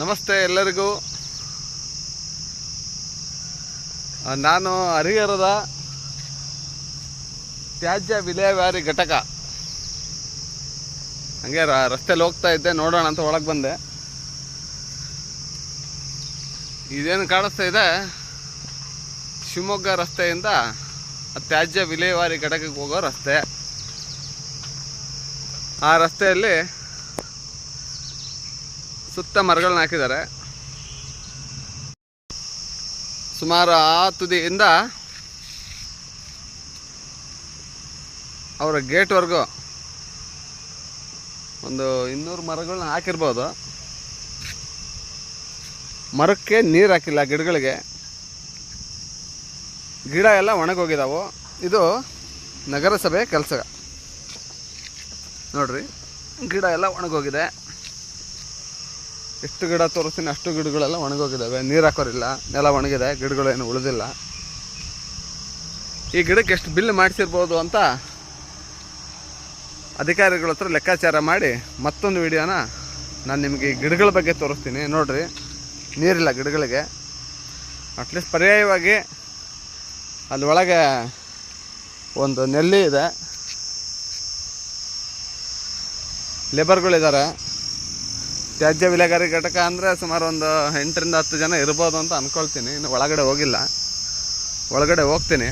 ನಮಸ್ತೆ ಎಲ್ಲರಿಗೂ. ನಾನು ಹರಿಹರದ ತ್ಯಾಜ್ಯ ವಿಲೇವಾರಿ ಘಟಕ ಹಂಗೆ ರಸ್ತೆಯಲ್ಲಿ ಹೋಗ್ತಾ ಇದ್ದೆ, ನೋಡೋಣ ಅಂತ ಒಳಗೆ ಬಂದೆ. ಇದೇನು ಕಾಣಿಸ್ತಾ ಇದೆ, ಶಿವಮೊಗ್ಗ ರಸ್ತೆಯಿಂದ ತ್ಯಾಜ್ಯ ವಿಲೇವಾರಿ ಘಟಕಕ್ಕೆ ಹೋಗೋ ರಸ್ತೆ. ಆ ರಸ್ತೆಯಲ್ಲಿ ಸುತ್ತ ಮರಗಳನ್ನ ಹಾಕಿದ್ದಾರೆ. ಸುಮಾರು ಆ ತುದಿಯಿಂದ ಅವರ ಗೇಟ್ವರೆಗೂ ಒಂದು 200 ಮರಗಳನ್ನ ಹಾಕಿರ್ಬೋದು. ಮರಕ್ಕೆ ನೀರು ಹಾಕಿಲ್ಲ, ಗಿಡಗಳಿಗೆ ಗಿಡ ಎಲ್ಲ ಒಣಗೋಗಿದ್ದಾವೆ. ಇದು ನಗರಸಭೆ ಕೆಲಸ ನೋಡ್ರಿ, ಗಿಡ ಎಲ್ಲ ಒಣಗೋಗಿದೆ. ಎಷ್ಟು ಗಿಡ ತೋರಿಸ್ತೀನಿ ಅಷ್ಟು ಗಿಡಗಳೆಲ್ಲ ಒಣಗೋಗಿದ್ದಾವೆ, ನೀರು ಹಾಕೋರಿಲ್ಲ, ನೆಲ ಒಣಗಿದೆ, ಗಿಡಗಳೇನು ಉಳಿದಿಲ್ಲ. ಈ ಗಿಡಕ್ಕೆ ಎಷ್ಟು ಬಿಲ್ ಮಾಡಿಸಿರ್ಬೋದು ಅಂತ ಅಧಿಕಾರಿಗಳ ಹತ್ರ ಲೆಕ್ಕಾಚಾರ ಮಾಡಿ ಮತ್ತೊಂದು ವಿಡಿಯೋನ ನಾನು ನಿಮಗೆ ಈ ಗಿಡಗಳ ಬಗ್ಗೆ ತೋರಿಸ್ತೀನಿ. ನೋಡಿರಿ, ನೀರಿಲ್ಲ ಗಿಡಗಳಿಗೆ. ಅಟ್ಲೀಸ್ಟ್ ಪರ್ಯಾಯವಾಗಿ ಅಲ್ಲಿ ಒಳಗೆ ಒಂದು ನೆಲ್ಲಿ ಇದೆ, ಲೇಬರ್ಗಳಿದ್ದಾರೆ. ತ್ಯಾಜ್ಯ ವಿಲೇವಾರಿ ಘಟಕ ಅಂದರೆ ಸುಮಾರು ಒಂದು 8 ರಿಂದ 10 ಜನ ಇರ್ಬೋದು ಅಂತ ಅಂದ್ಕೊಳ್ತೀನಿ. ಇನ್ನು ಒಳಗಡೆ ಹೋಗಿಲ್ಲ, ಒಳಗಡೆ ಹೋಗ್ತೀನಿ.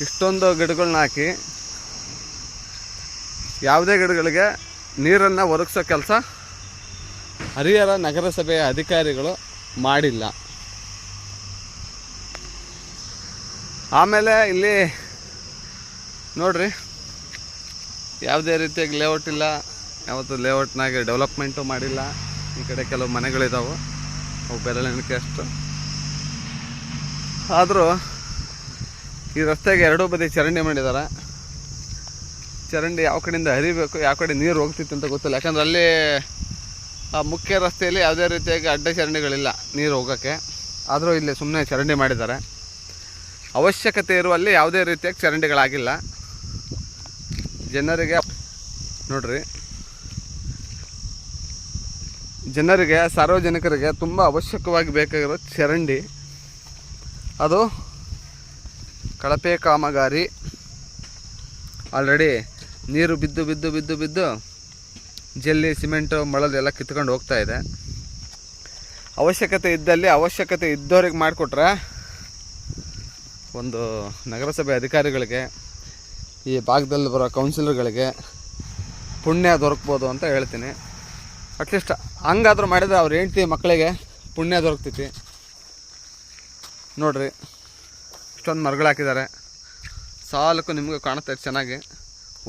ಇಷ್ಟೊಂದು ಗಿಡಗಳನ್ನ ಹಾಕಿ ಯಾವುದೇ ಗಿಡಗಳಿಗೆ ನೀರನ್ನು ಒದಗಿಸೋ ಕೆಲಸ ಹರಿಹರ ನಗರಸಭೆಯ ಅಧಿಕಾರಿಗಳು ಮಾಡಿಲ್ಲ. ಆಮೇಲೆ ಇಲ್ಲಿ ನೋಡ್ರಿ, ಯಾವುದೇ ರೀತಿಯಾಗಿ ಲೇಔಟ್ ಇಲ್ಲ, ಯಾವತ್ತು ಲೇಔಟ್ನಾಗೆ ಡೆವಲಪ್ಮೆಂಟು ಮಾಡಿಲ್ಲ. ಈ ಕಡೆ ಕೆಲವು ಮನೆಗಳಿದ್ದಾವೆ, ಅವು ಬೆರಳೆಣಿಕೆ ಅಷ್ಟು. ಆದರೂ ಈ ರಸ್ತೆಗೆ ಎರಡೂ ಬದಿ ಚರಂಡಿ ಮಾಡಿದ್ದಾರೆ. ಚರಂಡಿ ಯಾವ ಕಡೆಯಿಂದ ಹರಿಬೇಕು, ಯಾವ ಕಡೆ ನೀರು ಹೋಗ್ತಿತ್ತು ಅಂತ ಗೊತ್ತಿಲ್ಲ. ಯಾಕಂದ್ರೆ ಅಲ್ಲಿ ಆ ಮುಖ್ಯ ರಸ್ತೆಯಲ್ಲಿ ಯಾವುದೇ ರೀತಿಯಾಗಿ ಅಡ್ಡ ಚರಂಡಿಗಳಿಲ್ಲ ನೀರು ಹೋಗೋಕ್ಕೆ. ಆದರೂ ಇಲ್ಲಿ ಸುಮ್ಮನೆ ಚರಂಡಿ ಮಾಡಿದ್ದಾರೆ. ಅವಶ್ಯಕತೆ ಇರುವಲ್ಲಿ ಯಾವುದೇ ರೀತಿಯಾಗಿ ಚರಂಡಿಗಳಾಗಿಲ್ಲ. ಜನರಿಗೆ ನೋಡ್ರಿ, ಜನರಿಗೆ, ಸಾರ್ವಜನಿಕರಿಗೆ ತುಂಬ ಅವಶ್ಯಕವಾಗಿ ಬೇಕಾಗಿರೋ ಚರಂಡಿ. ಅದು ಕಳಪೆ ಕಾಮಗಾರಿ. ಆಲ್ರೆಡಿ ನೀರು ಬಿದ್ದು ಬಿದ್ದು ಬಿದ್ದು ಬಿದ್ದು ಜಲ್ಲಿ, ಸಿಮೆಂಟು, ಮಳಲು ಎಲ್ಲ ಕಿತ್ಕೊಂಡು ಹೋಗ್ತಾ ಇದೆ. ಅವಶ್ಯಕತೆ ಇದ್ದಲ್ಲಿ ಅವಶ್ಯಕತೆ ಇದ್ದವ್ರಿಗೆ ಮಾಡಿಕೊಟ್ರೆ ಒಂದು ನಗರಸಭೆ ಅಧಿಕಾರಿಗಳಿಗೆ, ಈ ಭಾಗದಲ್ಲಿ ಬರೋ ಕೌನ್ಸಿಲರ್ಗಳಿಗೆ ಪುಣ್ಯ ದೊರಕ್ಬೋದು ಅಂತ ಹೇಳ್ತೀನಿ. ಅಟ್ಲೀಸ್ಟ್ ಹಂಗಾದ್ರೂ ಮಾಡಿದರೆ ಅವ್ರ ಹೆಂಡ್ತಿ ಮಕ್ಕಳಿಗೆ ಪುಣ್ಯ ದೊರಕ್ತೈತಿ. ನೋಡ್ರಿ, ಇಷ್ಟೊಂದು ಮರಗಳು ಹಾಕಿದ್ದಾರೆ. ಸಾಲಕ್ಕೂ ನಿಮಗೂ ಕಾಣುತ್ತೆ ಚೆನ್ನಾಗಿ.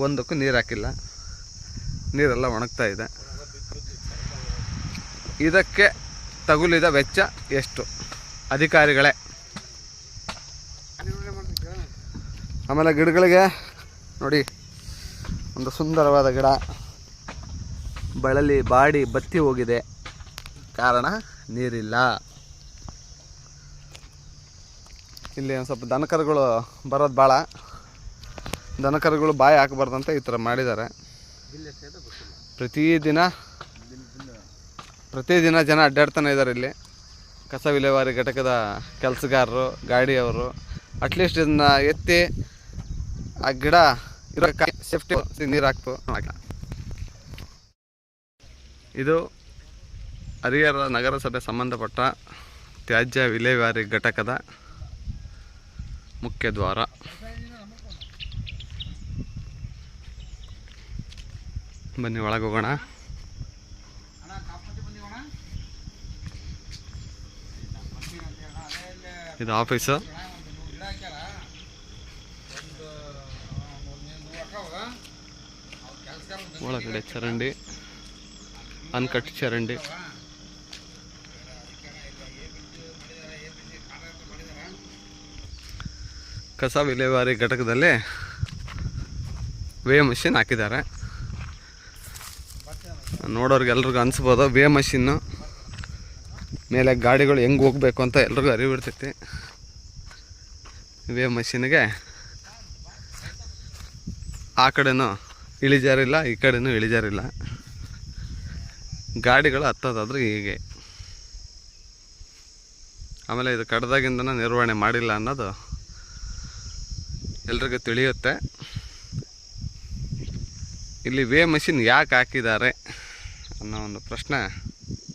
ಒಂದಕ್ಕೂ ನೀರು ಹಾಕಿಲ್ಲ, ನೀರೆಲ್ಲ ಒಣಗ್ತಾ ಇದೆ. ಇದಕ್ಕೆ ತಗುಲಿದ ವೆಚ್ಚ ಎಷ್ಟು? ಅಧಿಕಾರಿಗಳೇ. ಆಮೇಲೆ ಗಿಡಗಳಿಗೆ ನೋಡಿ, ಒಂದು ಸುಂದರವಾದ ಗಿಡ ಬಳಲಿ ಬಾಡಿ ಬತ್ತಿ ಹೋಗಿದೆ. ಕಾರಣ ನೀರಿಲ್ಲ. ಇಲ್ಲಿ ಒಂದು ಸ್ವಲ್ಪ ದನಕರುಗಳು ಬರೋದು ಭಾಳ. ದನಕರುಗಳು ಬಾಯಿ ಹಾಕಬಾರ್ದಂತ ಈ ಥರ ಮಾಡಿದ್ದಾರೆ. ಪ್ರತಿದಿನ ಜನ ಅಡ್ಡಾಡ್ತಾನೆ ಇದ್ದಾರೆ ಇಲ್ಲಿ. ಕಸ ವಿಲೇವಾರಿ ಘಟಕದ ಕೆಲಸಗಾರರು, ಗಾಡಿಯವರು. ಅಟ್ಲೀಸ್ಟ್ ಇದನ್ನು ಎತ್ತಿ ಆ ಗಿಡ ಇರೋ ಸೇಫ್ಟಿ ನೀರು ಹಾಕ್ತು. ಇದು ಹರಿಹರ ನಗರಸಭೆ ಸಂಬಂಧಪಟ್ಟ ತ್ಯಾಜ್ಯ ವಿಲೇವಾರಿ ಘಟಕದ ಮುಖ್ಯ ದ್ವಾರ. ಬನ್ನಿ ಒಳಗೆ ಹೋಗೋಣ. ಇದು ಆಫೀಸು. ಒಳಗಡೆ ಚರಂಡಿ, ಅನ್ಕಟ್ ಚರಂಡಿ. ಕಸ ವಿಲೇವಾರಿ ಘಟಕದಲ್ಲಿ ವೇ ಮಷಿನ್ ಹಾಕಿದ್ದಾರೆ. ನೋಡೋರಿಗೆಲ್ರಿಗೂ ಅನಿಸ್ಬೋದು, ವೇ ಮಷಿನ್ನು ಮೇಲೆ ಗಾಡಿಗಳು ಹೆಂಗೆ ಹೋಗ್ಬೇಕು ಅಂತ ಎಲ್ರಿಗೂ ಅರಿವಿರ್ತೈತಿ. ವೇ ಮಷಿನ್ಗೆ ಆ ಕಡೆನೂ ಇಳಿಜಾರಿಲ್ಲ, ಈ ಕಡೆನೂ ಇಳಿಜಾರಿಲ್ಲ. ಗಾಡಿಗಳು ಹತ್ತೋದಾದ್ರೆ ಹೀಗೆ. ಆಮೇಲೆ ಇದು ಕಡ್ದಾಗಿಂದನ ನಿರ್ವಹಣೆ ಮಾಡಿಲ್ಲ ಅನ್ನೋದು ಎಲ್ರಿಗೂ ತಿಳಿಯುತ್ತೆ. ಇಲ್ಲಿ ವೇ ಮಷಿನ್ ಯಾಕೆ ಹಾಕಿದ್ದಾರೆ ಅನ್ನೋ ಒಂದು ಪ್ರಶ್ನೆ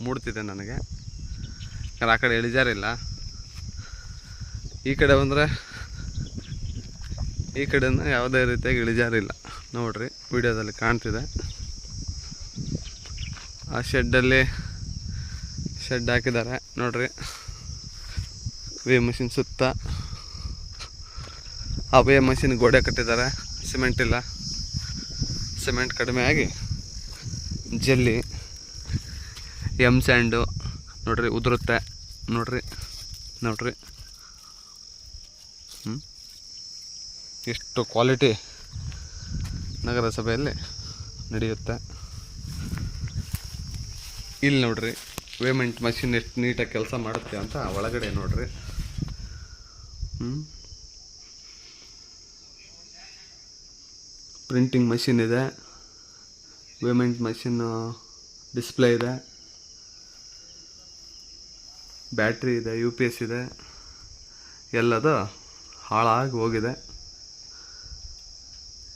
ಮೂಡ್ತಿದೆ ನನಗೆ. ಯಾಕಂದ್ರೆ ಆ ಕಡೆ ಇಳಿಜಾರಿಲ್ಲ, ಈ ಕಡೆ ಬಂದರೆ ಈ ಕಡೆಯಿಂದ ಯಾವುದೇ ರೀತಿಯಾಗಿ ಇಳಿಜಾರಿಲ್ಲ. ನೋಡಿರಿ ವಿಡಿಯೋದಲ್ಲಿ ಕಾಣ್ತಿದೆ. ಆ ಶೆಡ್ ಹಾಕಿದ್ದಾರೆ ನೋಡ್ರಿ. ವೇ ಮಷಿನ್ ಸುತ್ತ ಆ ವೇ ಮಷಿನ್ ಗೋಡೆ ಕಟ್ಟಿದ್ದಾರೆ. ಸಿಮೆಂಟ್ ಇಲ್ಲ, ಸಿಮೆಂಟ್ ಕಡಿಮೆ ಆಗಿ ಜಲ್ಲಿ ಸ್ಯಾಂಡು ನೋಡ್ರಿ ಉದುರುತ್ತೆ. ನೋಡ್ರಿ ಎಷ್ಟು ಕ್ವಾಲಿಟಿ ನಗರಸಭೆಯಲ್ಲಿ ನಡೆಯುತ್ತೆ. ಇಲ್ಲಿ ನೋಡ್ರಿ ವೇಮೆಂಟ್ ಮಷಿನ್ ಎಷ್ಟು ನೀಟಾಗಿ ಕೆಲಸ ಮಾಡುತ್ತೆ ಅಂತ ಒಳಗಡೆ ನೋಡ್ರಿ. ಪ್ರಿಂಟಿಂಗ್ ಮಷಿನ್ ಇದೆ, ವೇಮೆಂಟ್ ಮಷಿನ್ ಡಿಸ್ಪ್ಲೇ ಇದೆ, ಬ್ಯಾಟ್ರಿ ಇದೆ, UPS ಇದೆ. ಎಲ್ಲದು ಹಾಳಾಗಿ ಹೋಗಿದೆ.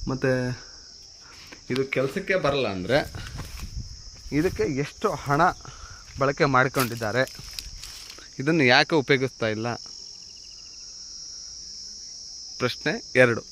ಮತ್ತು ಇದು ಕೆಲಸಕ್ಕೆ ಬರಲ್ಲ ಅಂದರೆ ಇದಕ್ಕೆ ಎಷ್ಟು ಹಣ ಬಳಕೆ ಮಾಡಿಕೊಂಡಿದ್ದಾರೆ, ಇದನ್ನು ಯಾಕೆ ಉಪಯೋಗಿಸ್ತಾ ಇಲ್ಲ? ಪ್ರಶ್ನೆ 2.